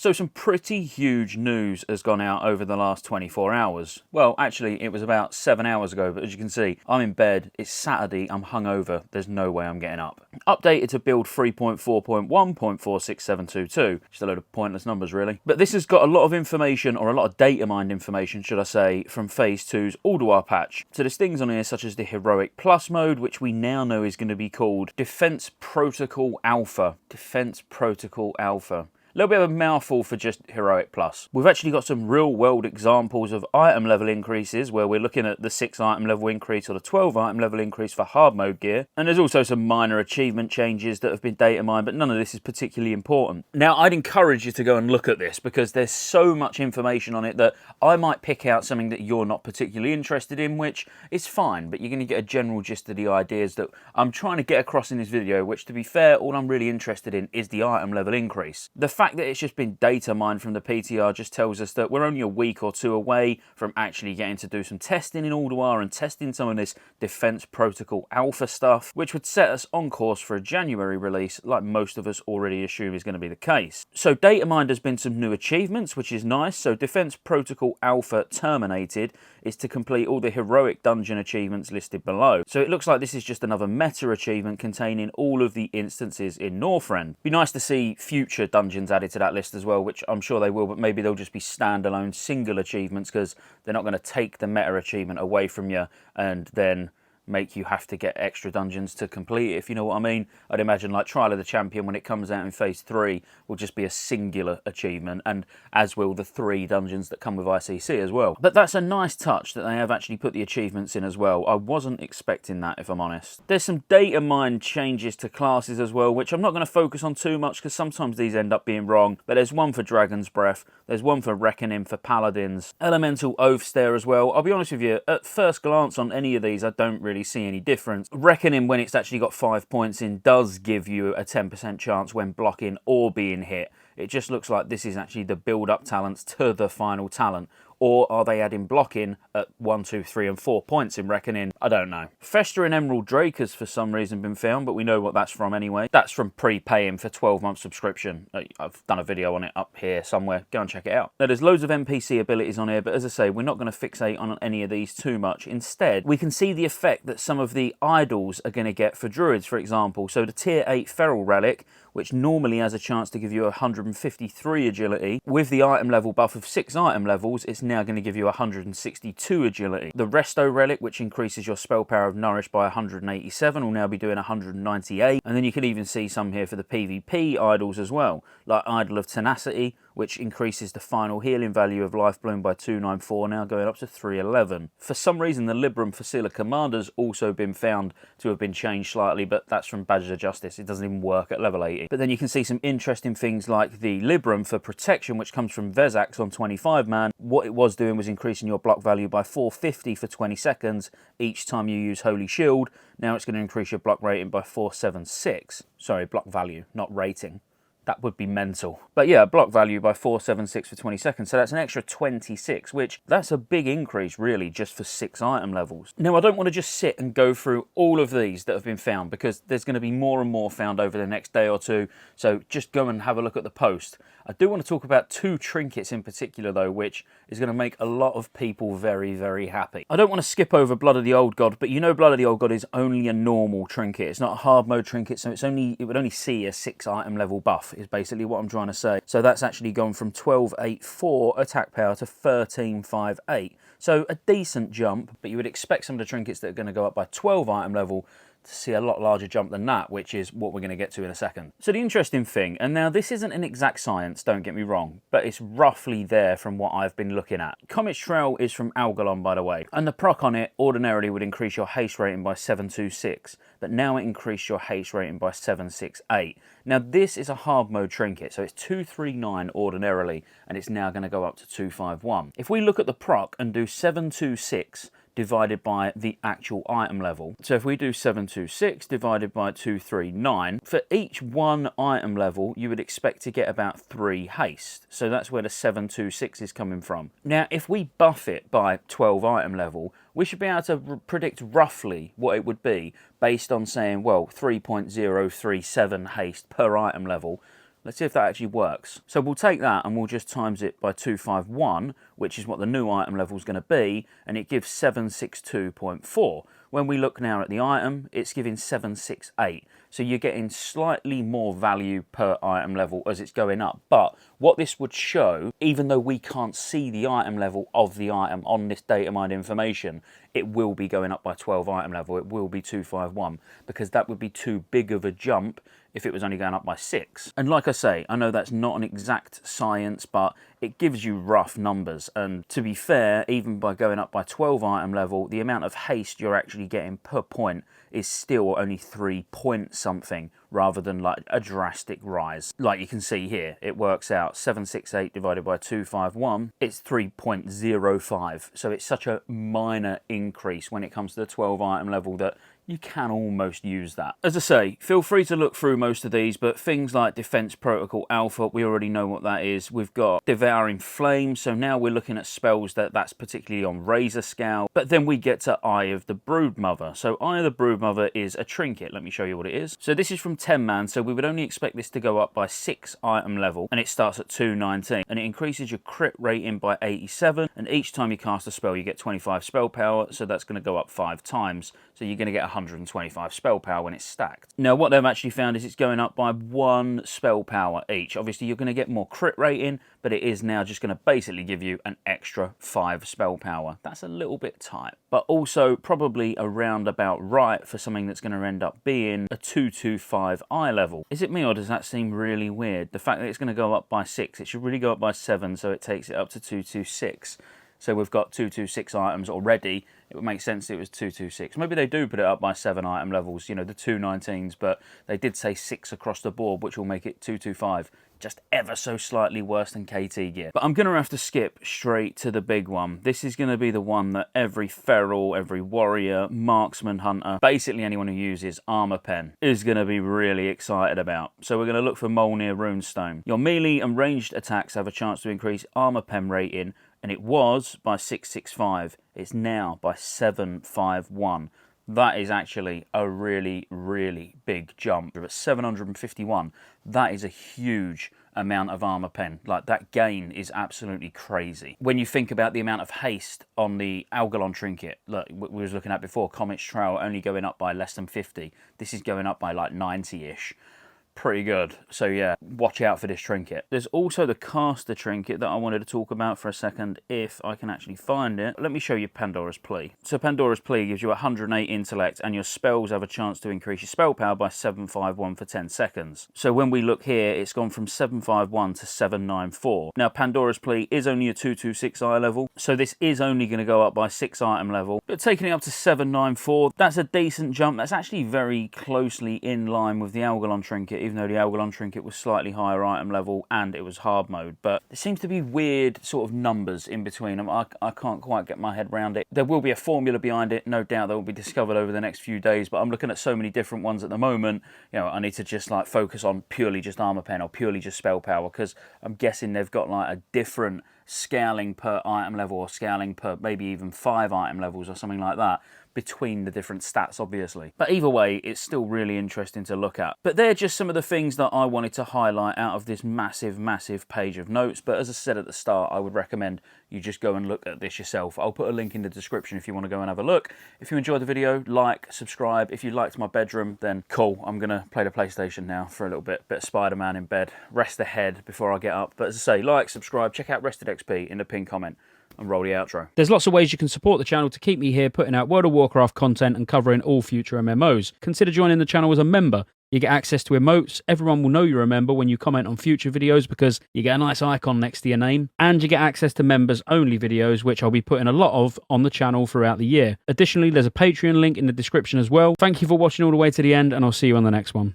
So some pretty huge news has gone out over the last 24 hours. Well, actually, it was about 7 hours ago, but as you can see, I'm in bed, it's Saturday, I'm hungover, there's no way I'm getting up. Updated to build 3.4.1.46722. Just a load of pointless numbers, really. But this has got a lot of information, or a lot of data mined information, should I say, from Phase 2's Ulduar patch. So there's things on here such as the Heroic Plus mode, which we now know is going to be called Defense Protocol Alpha. Defense Protocol Alpha. A little bit of a mouthful for just Heroic Plus. We've actually got some real world examples of item level increases where we're looking at the 6 item level increase or the 12 item level increase for hard mode gear. And there's also some minor achievement changes that have been data mined, but none of this is particularly important. Now, I'd encourage you to go and look at this because there's so much information on it that I might pick out something that you're not particularly interested in, which is fine, but you're going to get a general gist of the ideas that I'm trying to get across in this video, which, to be fair, all I'm really interested in is the item level increase. The fact that it's just been data mined from the PTR just tells us that we're only a week or two away from actually getting to do some testing in Ulduar and testing some of this Defense Protocol Alpha stuff, which would set us on course for a January release, like most of us already assume is going to be the case. So data mined has been some new achievements, which is nice. So Defense Protocol Alpha Terminated is to complete all the heroic dungeon achievements listed below. So it looks like this is just another meta achievement containing all of the instances in Northrend. Be nice to see future dungeons added to that list as well, which I'm sure they will, but maybe they'll just be standalone single achievements because they're not going to take the meta achievement away from you and then make you have to get extra dungeons to complete it, if you know what I mean. I'd imagine like Trial of the Champion, when it comes out in Phase 3, will just be a singular achievement, and as will the 3 dungeons that come with ICC as well. But that's a nice touch that they have actually put the achievements in as well. I wasn't expecting that, if I'm honest. There's some data mined changes to classes as well, which I'm not going to focus on too much because sometimes these end up being wrong, but there's one for Dragon's Breath, there's one for Reckoning for Paladins, Elemental Oaths there as well. I'll be honest with you, at first glance on any of these, I don't really see any difference. Reckoning, when it's actually got 5 points in, does give you a 10% chance when blocking or being hit. It just looks like this is actually the build-up talents to the final talent. Or are they adding blocking at 1, 2, 3 and 4 points in Reckoning? I don't know. Fester and Emerald Drake has for some reason been found, but we know what that's from anyway. That's from prepaying for 12-month subscription. I've done a video on it up here somewhere. Go and check it out. Now, there's loads of NPC abilities on here, but as I say, we're not going to fixate on any of these too much. Instead, we can see the effect that some of the idols are going to get for Druids, for example. So the Tier 8 Feral Relic, which normally has a chance to give you 153 agility, with the item level buff of 6 item levels, it's now going to give you 162 agility. The Resto Relic, which increases your spell power of Nourish by 187, will now be doing 198. And then you can even see some here for the PvP idols as well, like Idol of Tenacity, which increases the final healing value of Life Bloom by 294, now going up to 311. For some reason, the Libram Facila Commander's also been found to have been changed slightly, but that's from Badges of Justice. It doesn't even work at level 80. But then you can see some interesting things like the Libram for Protection, which comes from Vezax on 25 man. What it was doing was increasing your block value by 450 for 20 seconds each time you use Holy Shield. Now it's going to increase your block rating by 476. Sorry, block value, not rating. That would be mental. But yeah, block value by 476 for 20 seconds. So that's an extra 26, which that's a big increase really just for 6 item levels. Now, I don't want to just sit and go through all of these that have been found because there's going to be more and more found over the next day or two. So just go and have a look at the post. I do want to talk about 2 trinkets in particular though, which is going to make a lot of people very, very happy. I don't want to skip over Blood of the Old God, but you know Blood of the Old God is only a normal trinket. It's not a hard mode trinket, so it would only see a 6 item level buff is basically what I'm trying to say. So that's actually gone from 12.84 attack power to 13.58. So a decent jump, but you would expect some of the trinkets that are going to go up by 12 item level to see a lot larger jump than that, which is what we're going to get to in a second. So the interesting thing, and now this isn't an exact science, don't get me wrong, but it's roughly there from what I've been looking at. Comet Trail is from Algalon, by the way, and the proc on it ordinarily would increase your haste rating by 726, but now it increased your haste rating by 768. Now this is a hard mode trinket, so it's 239 ordinarily, and it's now going to go up to 251. If we look at the proc and do 726 divided by the actual item level. So if we do 726 divided by 239, for each 1 item level, you would expect to get about 3 haste. So that's where the 726 is coming from. Now, if we buff it by 12 item level, we should be able to predict roughly what it would be based on saying, well, 3.037 haste per item level. Let's see if that actually works. So we'll take that and we'll just times it by 251, which is what the new item level is going to be, and it gives 762.4. When we look now at the item, it's giving 768. So you're getting slightly more value per item level as it's going up. But what this would show, even though we can't see the item level of the item on this data mined information, it will be going up by 12 item level. It will be 251, because that would be too big of a jump if it was only going up by 6. And like I say, I know that's not an exact science, but it gives you rough numbers. And to be fair, even by going up by 12 item level, the amount of haste you're actually getting per point is still only 3 point something, rather than like a drastic rise. Like you can see here, it works out 768 divided by 251, it's 3.05. So it's such a minor increase when it comes to the 12 item level that you can almost use that. As I say, feel free to look through most of these, but things like Defense Protocol Alpha, we already know what that is. We've got Devouring Flame, so now we're looking at spells that's particularly on Razor Scale. But then we get to Eye of the Broodmother. So Eye of the Broodmother is a trinket. Let me show you what it is. So this is from 10 man, so we would only expect this to go up by 6 item level, and it starts at 219, and it increases your crit rating by 87, and each time you cast a spell you get 25 spell power, so that's going to go up 5 times. So you're going to get 125 spell power when it's stacked. Now what they've actually found is it's going up by 1 spell power each. Obviously you're going to get more crit rating, but it is now just going to basically give you an extra 5 spell power. That's a little bit tight, but also probably around about right for something that's going to end up being a 225 eye level. Is it me, or does that seem really weird? The fact that it's going to go up by 6, it should really go up by 7, so it takes it up to 226. So we've got 226 items already. It would make sense it was 226. Maybe they do put it up by 7 item levels, you know, the 219s, but they did say 6 across the board, which will make it 225. Just ever so slightly worse than KT gear. But I'm going to have to skip straight to the big one. This is going to be the one that every feral, every warrior, marksman, hunter, basically anyone who uses armor pen is going to be really excited about. So we're going to look for Molnir Runestone. Your melee and ranged attacks have a chance to increase armor pen rating, and it was by 665. It's now by 751. That is actually a really, really big jump. At 751, that is a huge amount of armor pen. Like, that gain is absolutely crazy. When you think about the amount of haste on the Algalon trinket, look, we was looking at before, Comet's Trail only going up by less than 50. This is going up by like 90-ish. Pretty good. So yeah, watch out for this trinket. There's also the caster trinket that I wanted to talk about for a second, if I can actually find it. Let me show you Pandora's Plea. So Pandora's Plea gives you 108 intellect, and your spells have a chance to increase your spell power by 751 for 10 seconds. So when we look here, it's gone from 751 to 794. Now Pandora's Plea is only a 226 eye level, so this is only going to go up by 6 item level, but taking it up to 794, that's a decent jump. That's actually very closely in line with the Algalon trinket, even though the Algalon trinket was slightly higher item level and it was hard mode. But there seems to be weird sort of numbers in between them. I can't quite get my head around it. There will be a formula behind it, no doubt, that will be discovered over the next few days, but I'm looking at so many different ones at the moment. You know, I need to just like focus on purely just armor pen or purely just spell power, because I'm guessing they've got like a different scaling per item level, or scaling per maybe even 5 item levels or something like that, between the different stats, obviously. But either way, it's still really interesting to look at. But they're just some of the things that I wanted to highlight out of this massive, massive page of notes. But as I said at the start, I would recommend you just go and look at this yourself. I'll put a link in the description if you want to go and have a look. If you enjoyed the video, like, subscribe. If you liked my bedroom, then cool. I'm going to play the PlayStation now for a little bit. Bit of Spider-Man in bed. Rest the head before I get up. But as I say, like, subscribe, check out Rested XP in the pinned comment, and roll the outro. There's lots of ways you can support the channel to keep me here putting out World of Warcraft content and covering all future MMOs. Consider joining the channel as a member. You get access to emotes, everyone will know you're a member when you comment on future videos because you get a nice icon next to your name, and you get access to members only videos, which I'll be putting a lot of on the channel throughout the year. Additionally, there's a Patreon link in the description as well. Thank you for watching all the way to the end, and I'll see you on the next one.